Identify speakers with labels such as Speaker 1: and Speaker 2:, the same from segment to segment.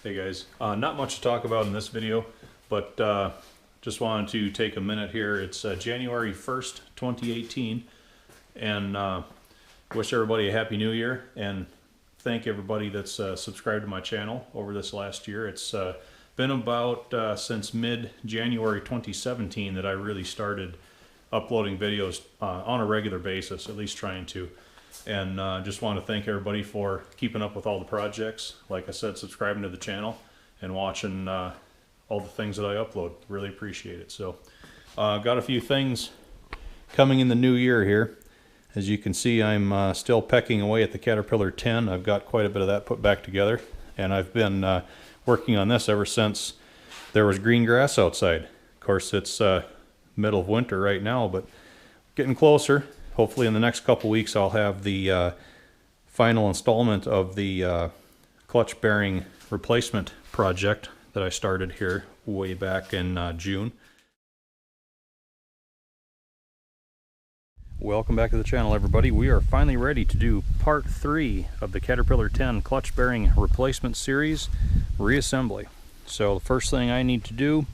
Speaker 1: Hey guys, not much to talk about in this video, but just wanted to take a minute here. It's January 1st, 2018, and wish everybody a Happy New Year, and thank everybody that's subscribed to my channel over this last year. It's been about since mid-January 2017 that I really started uploading videos on a regular basis, at least trying to. And just want to thank everybody for keeping up with all the projects. Like I said, subscribing to the channel and watching all the things that I upload. Really appreciate it. So got a few things coming in the new year here. As you can see, I'm still pecking away at the Caterpillar 10. I've got quite a bit of that put back together, and I've been working on this ever since there was green grass outside. Of course, it's middle of winter right now, but getting closer. Hopefully in the next couple weeks I'll have the final installment of the clutch bearing replacement project that I started here way back in June. Welcome back to the channel, everybody. We are finally ready to do part 3 of the Caterpillar 10 clutch bearing replacement series reassembly. So the first thing I need to do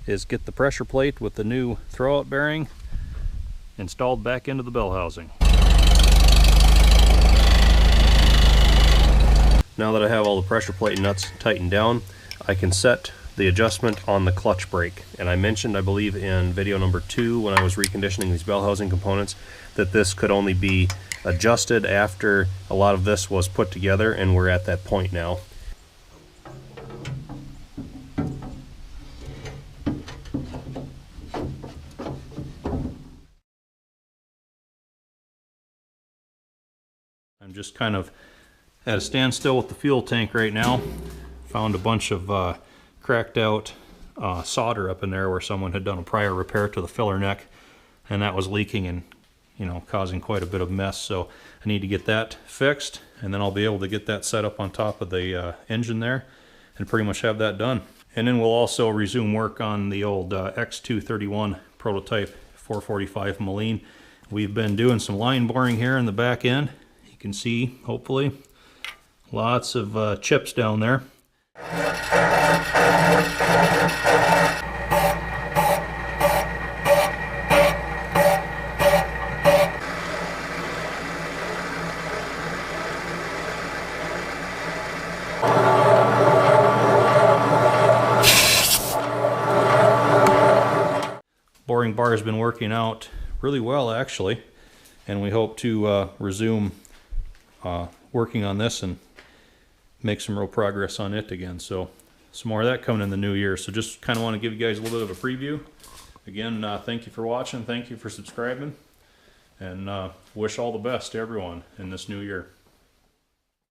Speaker 1: is get the pressure plate with the new throwout bearing installed back into the bell housing. Now that I have all the pressure plate nuts tightened down, I can set the adjustment on the clutch brake. And I mentioned, I believe in video number 2 when I was reconditioning these bell housing components, that this could only be adjusted after a lot of this was put together, and we're at that point now. I'm just kind of at a standstill with the fuel tank right now. Found a bunch of cracked out solder up in there where someone had done a prior repair to the filler neck, and that was leaking and, you know, causing quite a bit of mess. So I need to get that fixed, and then I'll be able to get that set up on top of the engine there and pretty much have that done. And then we'll also resume work on the old X231 prototype 445 Moline. We've been doing some line boring here in the back end. You can see, hopefully, lots of chips down there. Boring bar has been working out really well, actually, and we hope to resume working on this and make some real progress on it again. So some more of that coming in the new year. So just kind of want to give you guys a little bit of a preview. Again, thank you for watching, thank you for subscribing, and wish all the best to everyone in this new year.